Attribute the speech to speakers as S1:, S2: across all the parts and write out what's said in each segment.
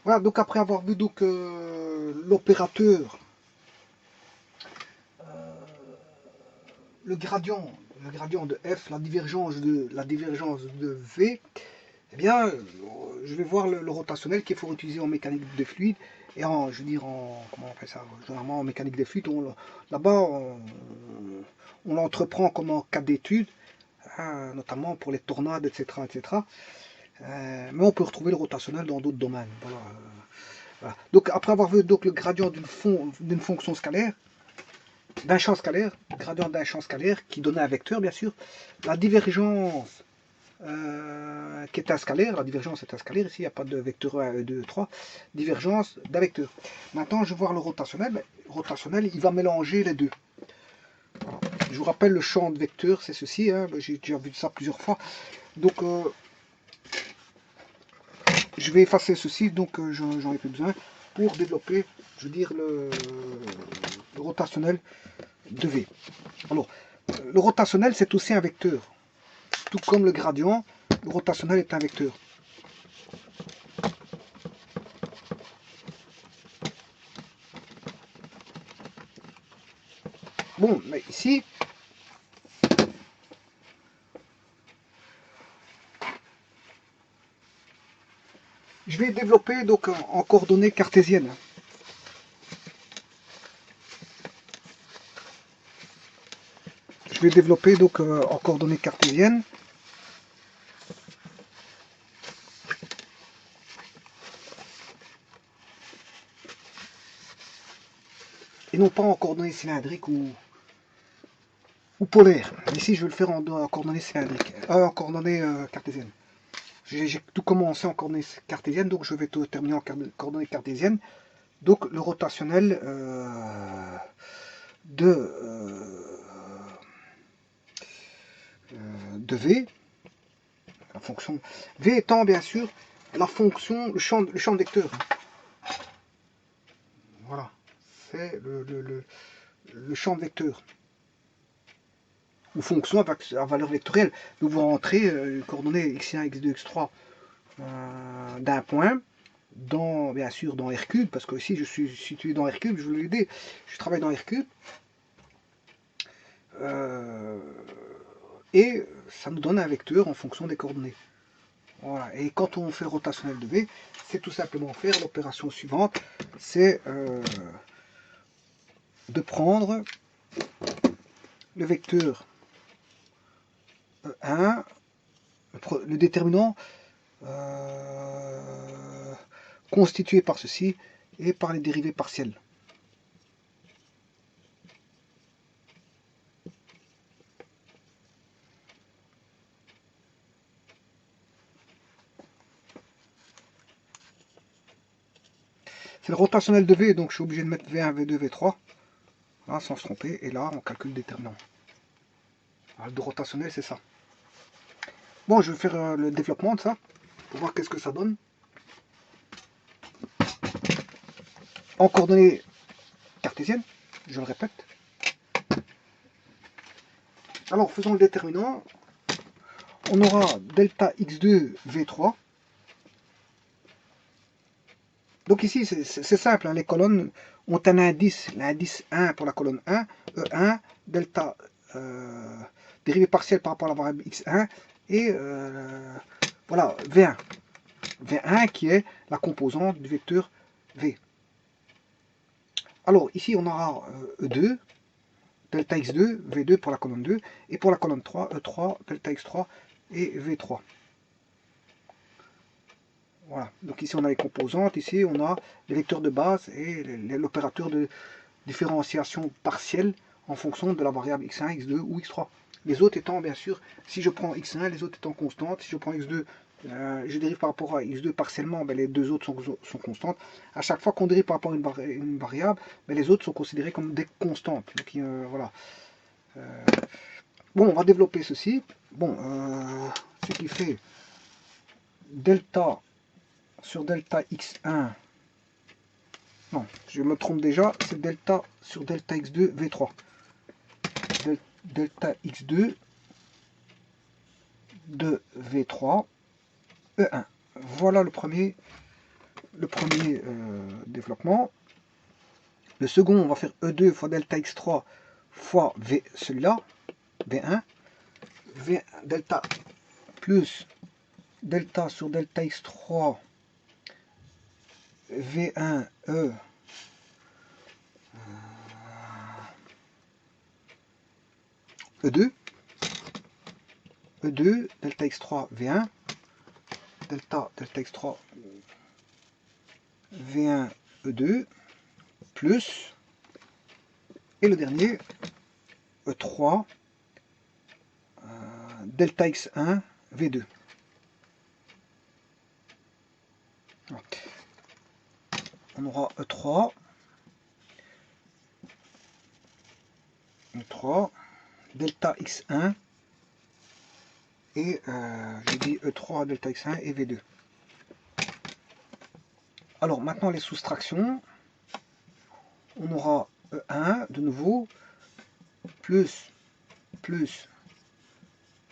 S1: Voilà, donc après avoir vu donc l'opérateur, le gradient de f, la divergence de v, eh bien, je vais voir le rotationnel qu'il faut utiliser en mécanique des fluides et en, je veux dire, comment on fait ça, généralement en mécanique des fluides, là-bas, on l'entreprend comme en cas d'étude, hein, notamment pour les tornades, etc., etc. Mais on peut retrouver le rotationnel dans d'autres domaines. Voilà. Voilà. Donc après avoir vu donc, le gradient d'une fonction scalaire, d'un champ scalaire, gradient d'un champ scalaire qui donnait un vecteur, bien sûr, la divergence qui est un scalaire, la divergence est un scalaire, ici il n'y a pas de vecteur 1, 2, 3, divergence d'un vecteur. Maintenant je vais voir le rotationnel, le rotationnel il va mélanger les deux. Voilà. Je vous rappelle le champ de vecteur, c'est ceci, hein, j'ai déjà vu ça plusieurs fois. Donc je vais effacer ceci, donc j'en ai plus besoin pour développer, je veux dire, le rotationnel de V. Alors, le rotationnel c'est aussi un vecteur. Tout comme le gradient, le rotationnel est un vecteur. Bon, mais ici, je vais développer donc en coordonnées cartésiennes. Je vais développer donc en coordonnées cartésiennes. Et non pas en coordonnées cylindriques ou polaires. Ici, je vais le faire en coordonnées cylindriques, en coordonnées cartésiennes. J'ai tout commencé en coordonnées cartésiennes, donc je vais tout terminer en coordonnées cartésiennes. Donc le rotationnel de V, la fonction V étant bien sûr la fonction, le champ vecteur. Voilà, c'est le champ vecteur. Ou fonction à valeur vectorielle. Donc vous rentrez coordonnées x1, x2, x3 d'un point, dans, bien sûr dans R-cube, parce que ici je suis situé dans R-cube, je vous l'ai dit, je travaille dans R-cube. Et ça nous donne un vecteur en fonction des coordonnées. Voilà. Et quand on fait le rotationnel de V, c'est tout simplement faire l'opération suivante, c'est de prendre le vecteur E1, le déterminant constitué par ceci et par les dérivées partielles. C'est le rotationnel de V, donc je suis obligé de mettre V1, V2, V3, là, sans se tromper, et là on calcule le déterminant. Alors, le rotationnel c'est ça. Bon, je vais faire le développement de ça, pour voir qu'est-ce que ça donne. En coordonnées cartésiennes, je le répète. Alors faisons le déterminant. On aura delta x2 v3. Donc ici c'est simple, hein, les colonnes ont un indice, l'indice 1 pour la colonne 1, E1, delta dérivée partielle par rapport à la variable x1 et voilà v1. V1 qui est la composante du vecteur v. Alors ici on aura E2, delta x2, v2 pour la colonne 2, et pour la colonne 3, E3, delta x3 et v3. Voilà, donc ici on a les composantes, ici on a les vecteurs de base et l'opérateur de différenciation partielle en fonction de la variable x1, x2 ou x3. Les autres étant bien sûr, si je prends x1, les autres étant constantes, si je prends x2, je dérive par rapport à x2 partiellement, ben les deux autres sont constantes. À chaque fois qu'on dérive par rapport à une variable, ben les autres sont considérées comme des constantes. Donc voilà. Bon, on va développer ceci. Bon, ce qui fait delta sur delta x1, non, je me trompe déjà, c'est delta sur delta x2 v3. Delta x2 de v3 e1. Voilà le premier le premier développement. Le second, on va faire E2 fois delta x3 fois V, celui-là, V1. V delta plus delta sur delta x3 V1 E E2 E2 delta x3 V1 delta x3 V1 E2 plus, et le dernier E3 delta x1 V2. On aura E3 delta x1 et j'ai dit E3 delta x1 et V2. Alors maintenant les soustractions, on aura E1 de nouveau plus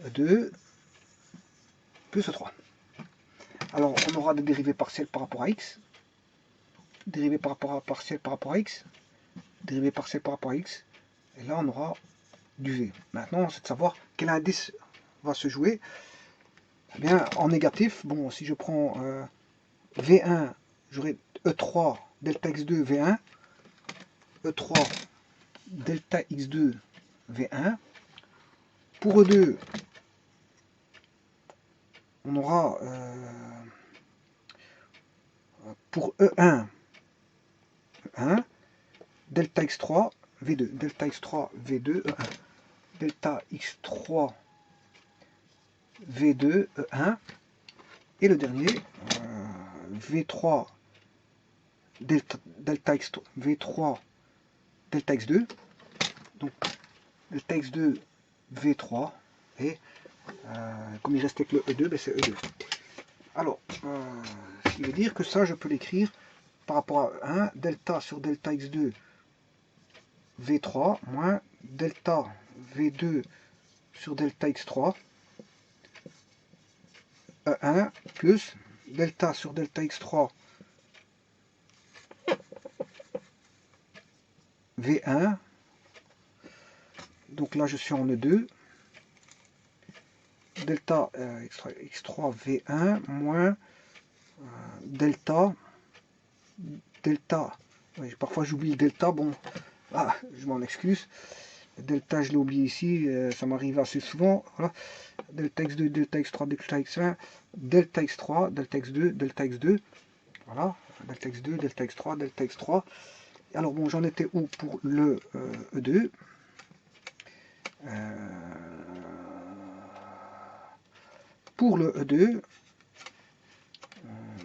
S1: E2 plus E3. Alors on aura des dérivés partiels par rapport à x, dérivés par rapport à partiels par rapport à x, dérivés partiels par rapport à x, et là on aura du V. Maintenant c'est de savoir quel indice va se jouer. Eh bien en négatif, bon si je prends V1, j'aurai E3 delta x2 V1, E3 delta x2 V1. Pour E2, on aura pour E1, delta x3 V2, delta x3 V2 E1, delta x3 V2 E1, et le dernier V3 delta x3 V3 delta x2, donc delta x2 V3, et comme il reste avec le E2, ben c'est E2. Alors, ce qui veut dire que ça, je peux l'écrire par rapport à 1, delta sur delta x2 V3 moins delta V2 sur delta x3 E1 plus delta sur delta x3 V1. Donc là, je suis en E2. Delta x3 V1 moins delta, oui, parfois j'oublie le delta, bon, je m'en excuse, delta je l'ai oublié ici, ça m'arrive assez souvent, voilà. Delta x2, delta x3, delta x1, delta x3, delta x2, delta x2, voilà, delta x2, delta x3, delta x3. Alors bon, j'en étais où pour le E2 pour le E2,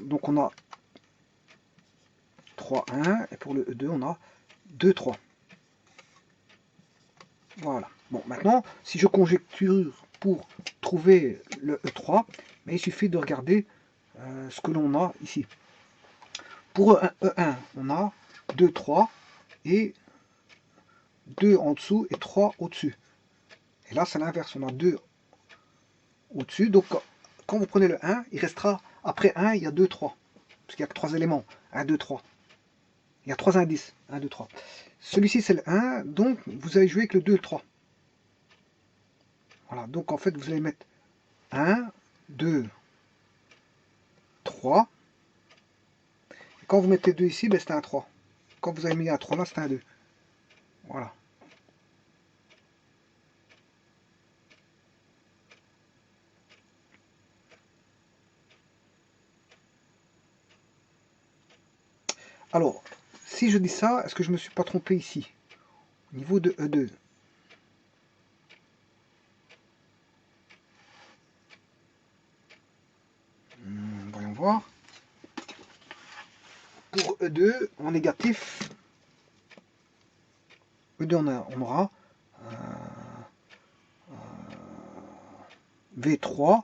S1: donc on a 3, 1, et pour le E2, on a 2, 3. Voilà. Bon, maintenant, si je conjecture pour trouver le E3, mais il suffit de regarder ce que l'on a ici. Pour E1, on a 2, 3, et 2 en dessous et 3 au-dessus. Et là, c'est l'inverse, on a 2 au-dessus. Donc, quand vous prenez le 1, il restera, après 1, il y a 2, 3. Parce qu'il n'y a que 3 éléments. 1, 2, 3. Il y a 3 indices. 1, 2, 3. Celui-ci, c'est le 1, donc vous allez jouer avec le 2 et le 3. Voilà, donc en fait, vous allez mettre 1, 2, 3. Et quand vous mettez 2 ici, ben, c'est un 3. Quand vous avez mis un 3 là, c'est un 2. Voilà. Alors, si je dis ça, est-ce que je ne me suis pas trompé ici? Au niveau de E2. Voyons voir. Pour E2, en négatif, E2 on aura V3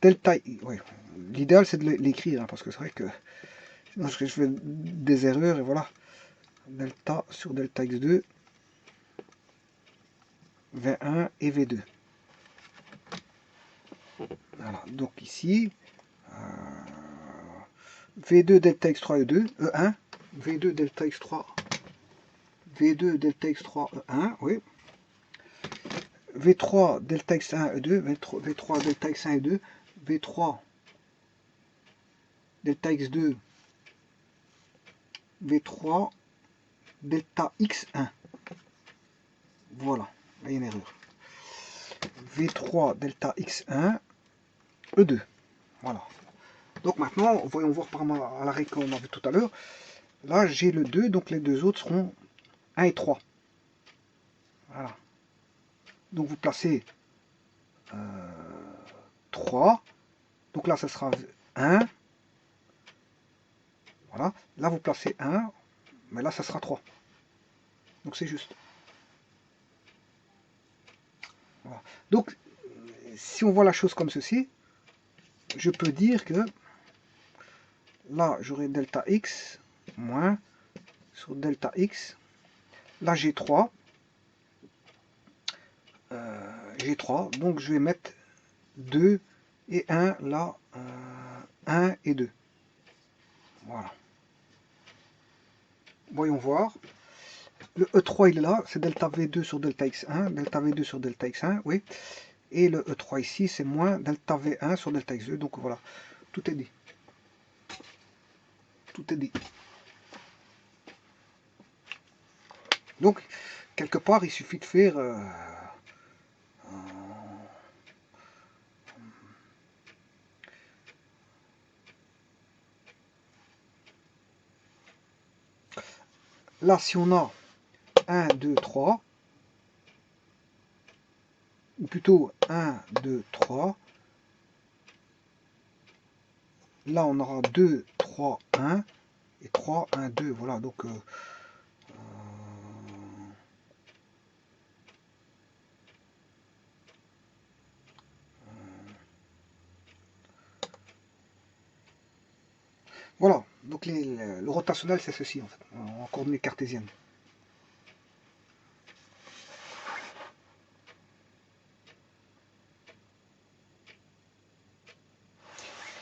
S1: delta I. Ouais. L'idéal c'est de l'écrire, hein, parce que c'est vrai que sinon je fais des erreurs, et voilà. Delta sur delta x2, V1 et V2. Voilà, donc ici, V2 delta x3 E2, E1, V2 delta x3, V2 delta x3 E1, oui. V3 delta x1 E2, V3 delta x1 E2, V3 delta x2, V3 delta x1. Voilà, là il y a une erreur. V3 delta x1 E2. Voilà. Donc maintenant, voyons voir par à l'arrêt qu'on a vu tout à l'heure. Là, j'ai le 2, donc les deux autres seront 1 et 3. Voilà. Donc vous placez 3. Donc là, ce sera 1. Voilà. Là, vous placez 1. Mais là, ça sera 3. Donc c'est juste. Voilà. Donc, si on voit la chose comme ceci, je peux dire que là, j'aurai delta x moins sur delta x. Là, j'ai 3. J'ai 3. Donc, je vais mettre 2 et 1 là. 1 et 2. Voilà. Voyons voir. Le E3 il est là, c'est delta V2 sur delta X1, delta V2 sur delta X1, oui. Et le E3 ici, c'est moins delta V1 sur delta X2. Donc voilà, tout est dit. Tout est dit. Donc, quelque part, il suffit de faire... là, si on a 1, 2, 3, ou plutôt 1, 2, 3, là, on aura 2, 3, 1, et 3, 1, 2, voilà, donc... voilà, donc le rotationnel, c'est ceci, en fait, en coordonnées cartésiennes.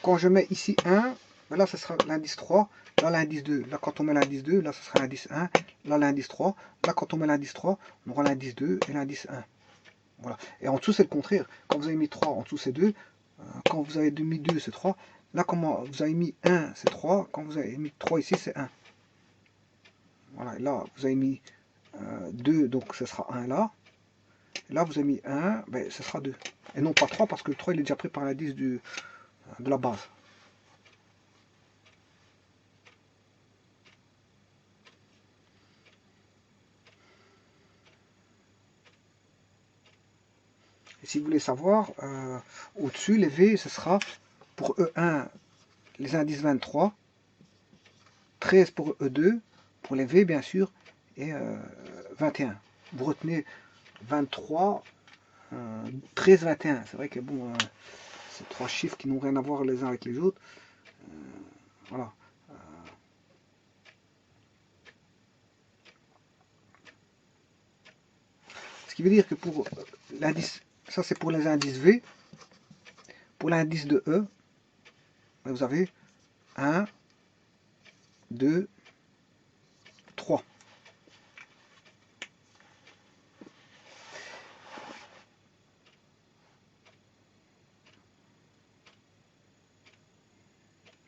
S1: Quand je mets ici 1, ben là, ce sera l'indice 3, là, l'indice 2. Là, quand on met l'indice 2, là, ce sera l'indice 1, là, l'indice 3. Là, quand on met l'indice 3, on aura l'indice 2 et l'indice 1. Voilà. Et en dessous, c'est le contraire. Quand vous avez mis 3, en dessous, c'est 2. Quand vous avez mis 2, c'est 3. Là, comment vous avez mis 1, c'est 3. Quand vous avez mis 3 ici, c'est 1. Voilà. Et là, vous avez mis 2, donc ce sera 1 là. Et là, vous avez mis 1, ben, ce sera 2. Et non pas 3, parce que le 3, il est déjà pris par l'indice de la base. Et si vous voulez savoir, au-dessus, les V, ce sera pour E1, les indices 23, 13 pour E2, pour les V, bien sûr, et 21. Vous retenez 23, 13, 21. C'est vrai que bon, c'est trois chiffres qui n'ont rien à voir les uns avec les autres. Voilà. Ce qui veut dire que pour l'indice, ça c'est pour les indices V, pour l'indice de E, vous avez 1, 2, 3.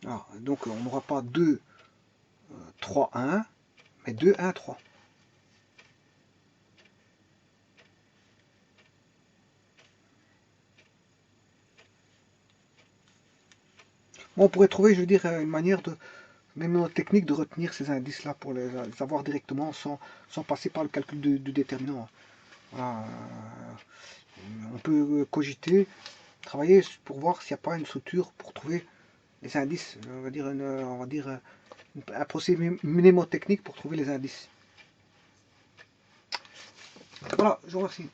S1: Alors, donc on n'aura pas 2, 3, 1, mais 2, 1, 3. Bon, on pourrait trouver, je veux dire, une manière de, même une technique de retenir ces indices-là pour les avoir directement sans passer par le calcul du déterminant. Voilà. On peut cogiter, travailler pour voir s'il n'y a pas une structure pour trouver les indices. On va dire un procédé mnémotechnique pour trouver les indices. Voilà, je vous remercie.